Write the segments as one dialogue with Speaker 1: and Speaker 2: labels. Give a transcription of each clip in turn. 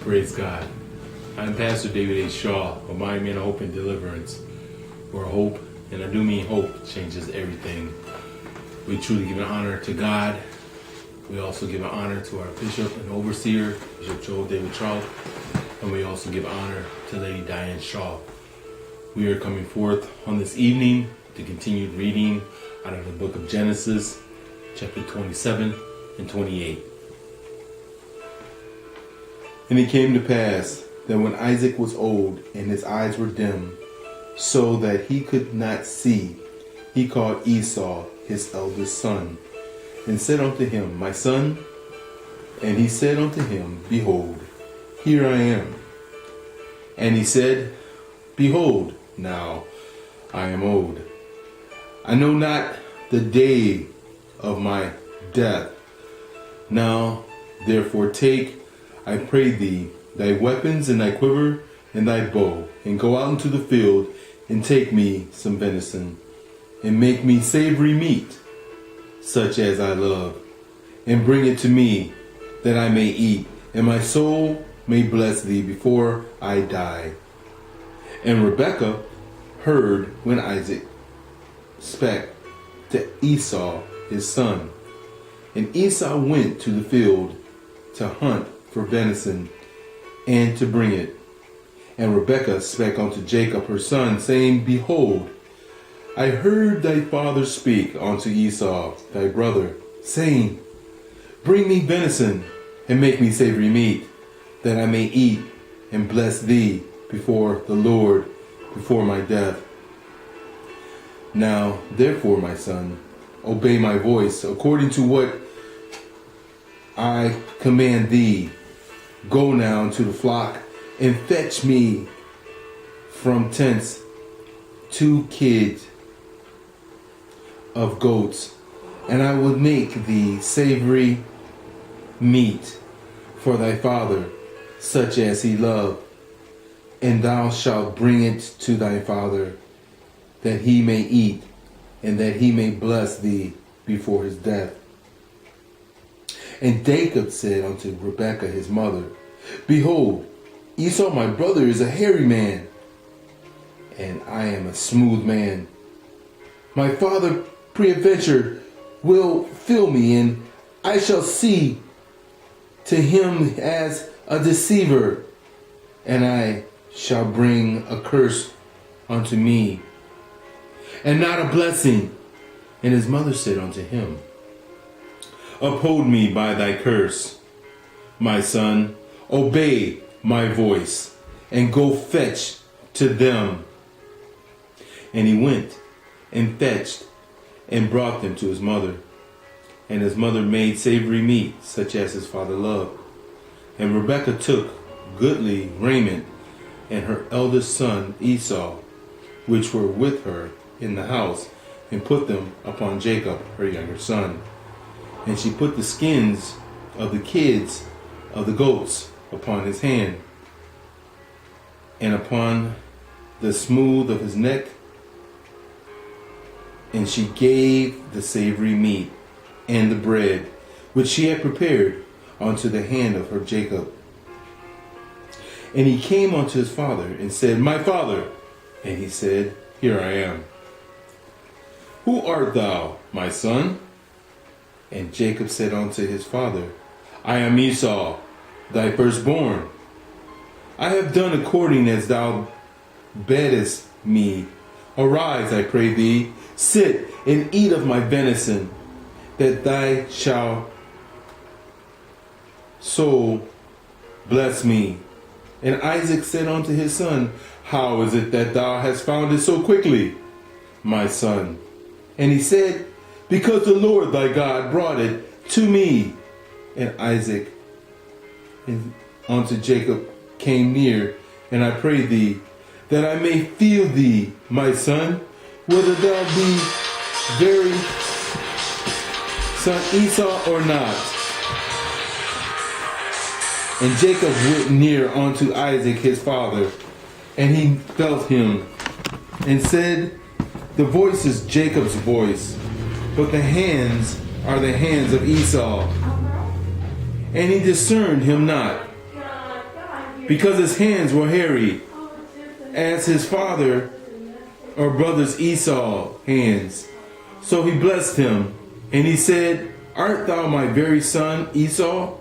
Speaker 1: Praise God. I'm Pastor David A. Shaw of Mighty Men of Hope and Deliverance, where hope, and I do mean hope, changes everything. We truly give an honor to God. We also give an honor to our bishop and overseer, Bishop Joel David Shaw, and we also give honor to Lady Diane Shaw. We are coming forth on this evening to continue reading out of the book of Genesis, chapter 27 and 28. And it came to pass that when Isaac was old and his eyes were dim, so that he could not see, he called Esau, his eldest son, and said unto him, My son. And he said unto him, Behold, here I am. And he said, Behold, now I am old. I know not the day of my death. Now therefore take, I pray thee, thy weapons and thy quiver and thy bow, and go out into the field, and take me some venison, and make me savory meat, such as I love, and bring it to me, that I may eat, and my soul may bless thee before I die. And Rebekah heard when Isaac spake to Esau his son. And Esau went to the field to hunt for venison, and to bring it. And Rebekah spake unto Jacob her son, saying, Behold, I heard thy father speak unto Esau thy brother, saying, Bring me venison, and make me savory meat, that I may eat, and bless thee before the Lord, before my death. Now therefore, my son, obey my voice, according to what I command thee. Go now to the flock, and fetch me from tents 2 kids of goats, and I will make thee savory meat for thy father, such as he loved. And thou shalt bring it to thy father, that he may eat, and that he may bless thee before his death. And Jacob said unto Rebekah his mother, Behold, Esau my brother is a hairy man, and I am a smooth man. My father peradventure will fill me, and I shall see to him as a deceiver, and I shall bring a curse unto me, and not a blessing. And his mother said unto him, Uphold me by thy curse, my son, obey my voice, and go fetch to them. And he went and fetched, and brought them to his mother. And his mother made savory meat, such as his father loved. And Rebekah took goodly raiment, and her eldest son Esau, which were with her in the house, and put them upon Jacob, her younger son. And she put the skins of the kids of the goats upon his hand, and upon the smooth of his neck. And she gave the savory meat and the bread, which she had prepared, unto the hand of her Jacob. And he came unto his father, and said, My father. And he said, Here I am. Who art thou, my son? And Jacob said unto his father, I am Esau, thy firstborn. I have done according as thou badest me. Arise, I pray thee, sit and eat of my venison, that thy shall soul bless me. And Isaac said unto his son, How is it that thou hast found it so quickly, my son? And he said, Because the Lord thy God brought it to me. And Isaac and unto Jacob came near, and I pray thee, that I may feel thee, my son, whether thou be very son Esau or not. And Jacob went near unto Isaac his father, and he felt him, and said, The voice is Jacob's voice, but the hands are the hands of Esau. And he discerned him not. because his hands were hairy, as his father or brother's Esau hands. So he blessed him, and he said, Art thou my very son Esau?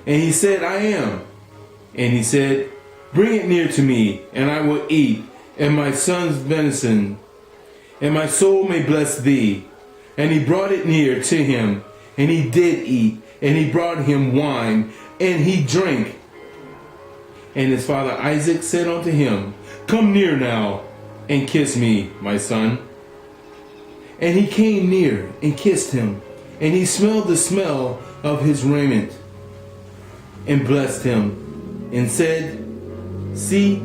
Speaker 1: And he said, I am. And he said, Bring it near to me, and I will eat, and my son's venison, and my soul may bless thee. And he brought it near to him, and he did eat, and he brought him wine, and he drank. And his father Isaac said unto him, Come near now, and kiss me, my son. And he came near, and kissed him, and he smelled the smell of his raiment, and blessed him, and said, See,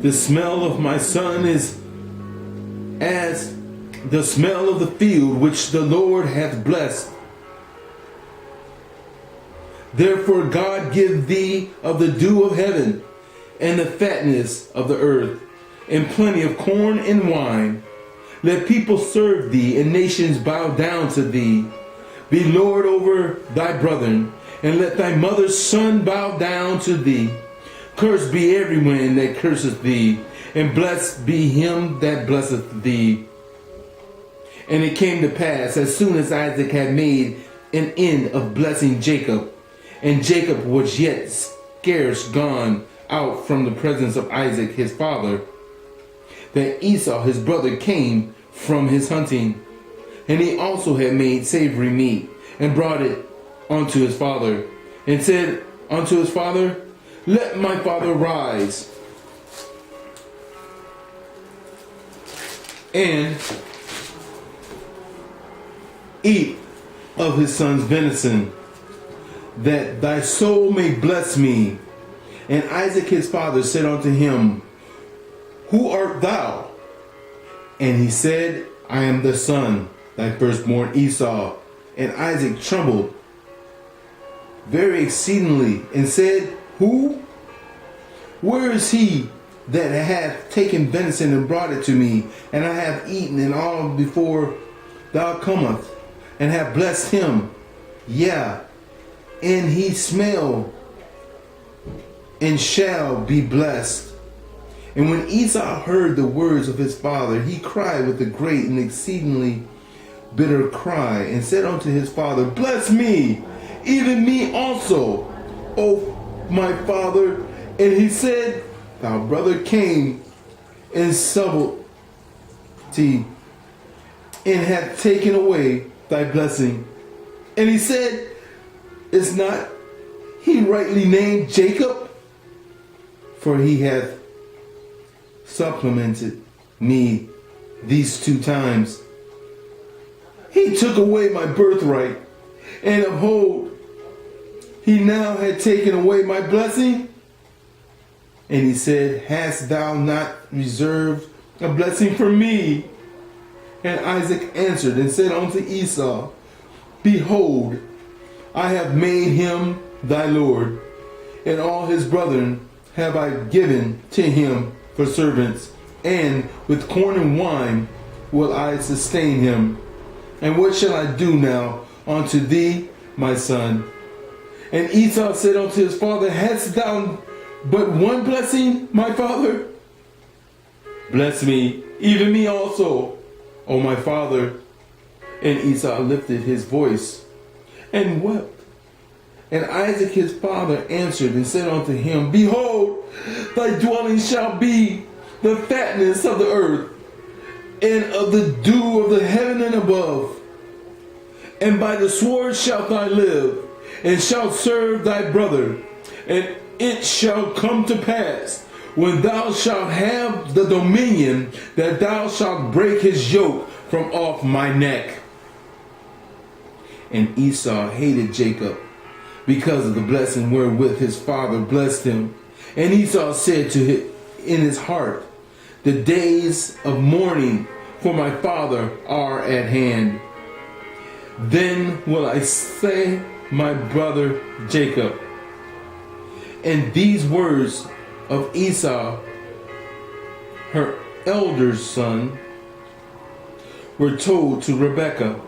Speaker 1: the smell of my son is as the smell of the field which the Lord hath blessed. Therefore God give thee of the dew of heaven, and the fatness of the earth, and plenty of corn and wine. Let people serve thee, and nations bow down to thee. Be Lord over thy brethren, and let thy mother's son bow down to thee. Cursed be every one that curseth thee, and blessed be him that blesseth thee. And it came to pass, as soon as Isaac had made an end of blessing Jacob, and Jacob was yet scarce gone out from the presence of Isaac his father, that Esau his brother came from his hunting. And he also had made savory meat, and brought it unto his father, and said unto his father, Let my father rise, and eat of his son's venison, that thy soul may bless me. And Isaac his father said unto him, Who art thou? And he said, I am the son, thy firstborn Esau. And Isaac trembled very exceedingly, and said, Who? Where is he that hath taken venison and brought it to me? And I have eaten and all before thou comest, and have blessed him. Yeah, and he smell and shall be blessed. And when Esau heard the words of his father, he cried with a great and exceedingly bitter cry, and said unto his father, Bless me, even me also, O my father. And he said, Thy brother came in subtlety, and hath taken away thy blessing. And he said, Is not he rightly named Jacob? For he hath supplemented me these 2 times. He took away my birthright, and behold, he now had taken away my blessing. And he said, Hast thou not reserved a blessing for me? And Isaac answered and said unto Esau, Behold, I have made him thy lord, and all his brethren have I given to him for servants, and with corn and wine will I sustain him. And what shall I do now unto thee, my son? And Esau said unto his father, Hast thou but one blessing, my father? Bless me, even me also, O my father. And Esau lifted his voice and wept. And Isaac his father answered and said unto him, Behold, thy dwelling shall be the fatness of the earth, and of the dew of the heaven and above. And by the sword shalt thou live, and shalt serve thy brother. And it shall come to pass, when thou shalt have the dominion, that thou shalt break his yoke from off my neck. And Esau hated Jacob, because of the blessing wherewith his father blessed him. And Esau said to him in his heart, The days of mourning for my father are at hand. Then will I slay my brother Jacob. And these words of Esau, her elder son, were told to Rebekah.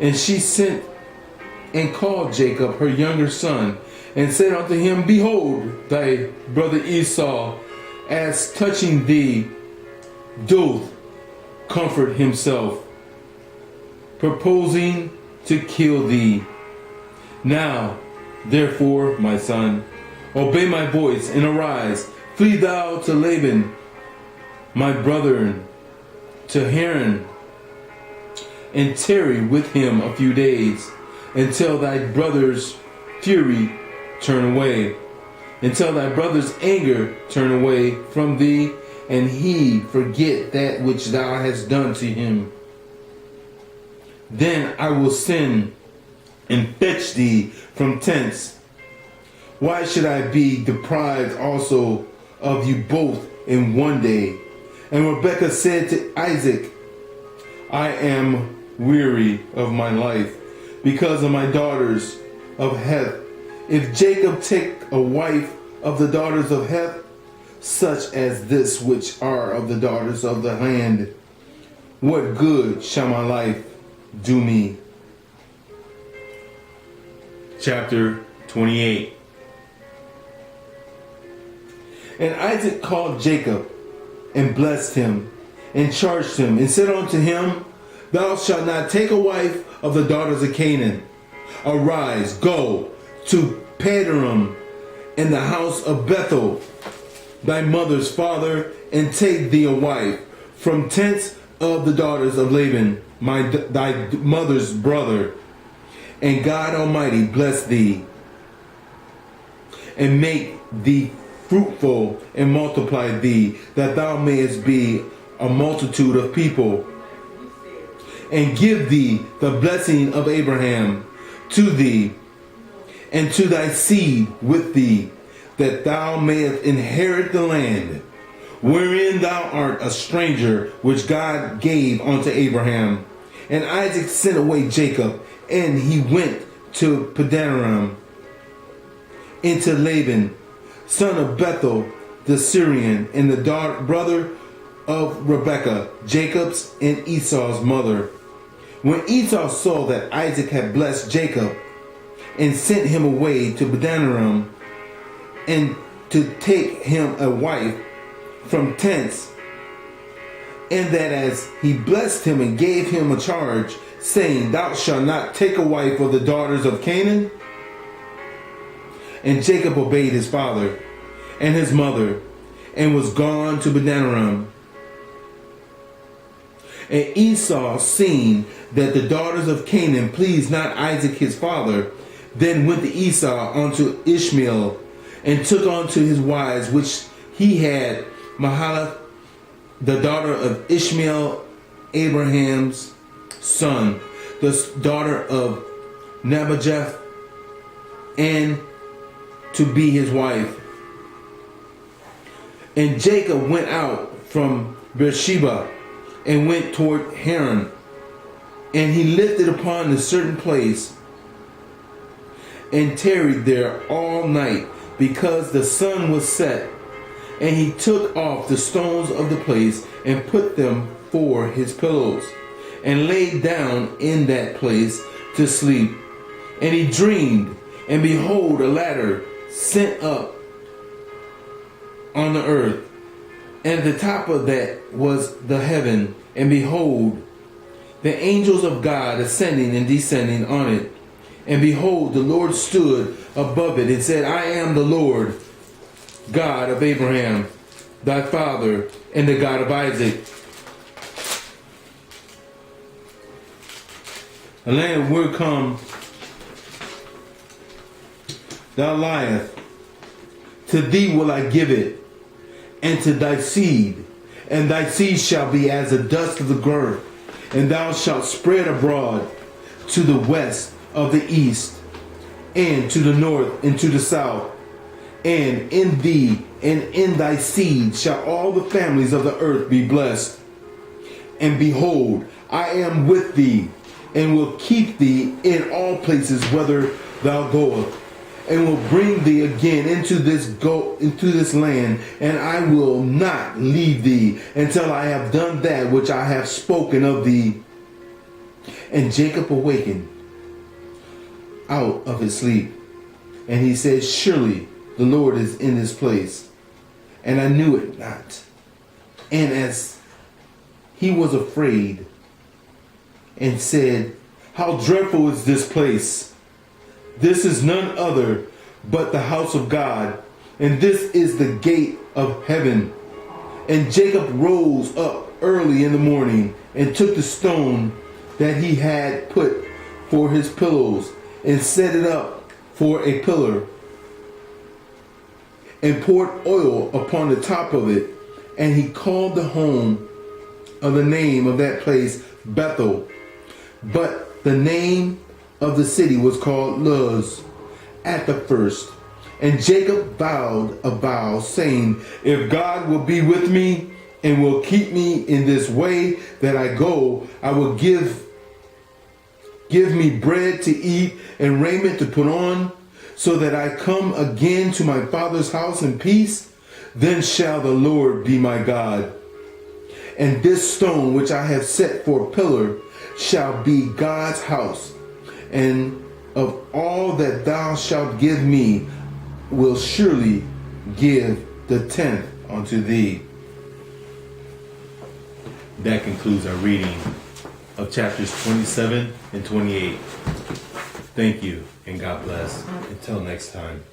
Speaker 1: And she sent and called Jacob her younger son, and said unto him, Behold, thy brother Esau, as touching thee, doth comfort himself, purposing to kill thee. Now, therefore, my son, obey my voice, and arise, flee thou to Laban, my brother, to Haran, and tarry with him a few days, until thy brother's fury turn away, until thy brother's anger turn away from thee, and he forget that which thou hast done to him. Then I will send and fetch thee from thence. Why should I be deprived also of you both in one day? And Rebekah said to Isaac, I am weary of my life because of my daughters of Heth. If Jacob take a wife of the daughters of Heth, such as this which are of the daughters of the land, what good shall my life do me? Chapter 28. And Isaac called Jacob, and blessed him, and charged him, and said unto him, Thou shalt not take a wife of the daughters of Canaan. Arise, go to Padanaram, in the house of Bethuel, thy mother's father, and take thee a wife from tents of the daughters of Laban, thy mother's brother. And God Almighty bless thee, and make thee fruitful, and multiply thee, that thou mayest be a multitude of people, and give thee the blessing of Abraham to thee, and to thy seed with thee, that thou mayest inherit the land, wherein thou art a stranger, which God gave unto Abraham. And Isaac sent away Jacob, and he went to Padanaram, into Laban, son of Bethuel the Syrian, and the brother of Rebekah, Jacob's and Esau's mother. When Esau saw that Isaac had blessed Jacob, and sent him away to Padanaram, and to take him a wife from tents, and that as he blessed him and gave him a charge, saying, Thou shalt not take a wife of the daughters of Canaan. And Jacob obeyed his father and his mother, and was gone to Padanaram. And Esau, seeing that the daughters of Canaan pleased not Isaac his father, then went to Esau unto Ishmael, and took unto his wives, which he had, Mahalath, the daughter of Ishmael, Abraham's son, the daughter of Nebajoth, and to be his wife. And Jacob went out from Beersheba, and went toward Haran, and he lifted upon a certain place, and tarried there all night, because the sun was set. And he took off the stones of the place, and put them for his pillows, and laid down in that place to sleep. And he dreamed, and behold, a ladder sent up on the earth, and the top of that was the heaven, and behold, the angels of God ascending and descending on it. And behold, the Lord stood above it, and said, I am the Lord, God of Abraham, thy father, and the God of Isaac. A land will come, thou liest, to thee will I give it, and to thy seed, and thy seed shall be as the dust of the ground, and thou shalt spread abroad to the west of the east, and to the north, and to the south. And in thee and in thy seed shall all the families of the earth be blessed. And behold, I am with thee, and will keep thee in all places whither thou goest, and will bring thee again into this land, and I will not leave thee until I have done that which I have spoken of thee. And Jacob awakened out of his sleep. And he said, surely the Lord is in this place. And I knew it not. And as he was afraid and said, how dreadful is this place? This is none other but the house of God, and this is the gate of heaven. And Jacob rose up early in the morning and took the stone that he had put for his pillows and set it up for a pillar and poured oil upon the top of it. And he called the home of the name of that place Bethel. But the name of the city was called Luz at the first. And Jacob vowed a vow, saying, if God will be with me and will keep me in this way that I go, I will give me bread to eat and raiment to put on, so that I come again to my father's house in peace. Then shall the Lord be my God. And this stone which I have set for a pillar shall be God's house. And of all that thou shalt give me, will surely give the tenth unto thee. That concludes our reading of chapters 27 and 28. Thank you, and God bless. Until next time.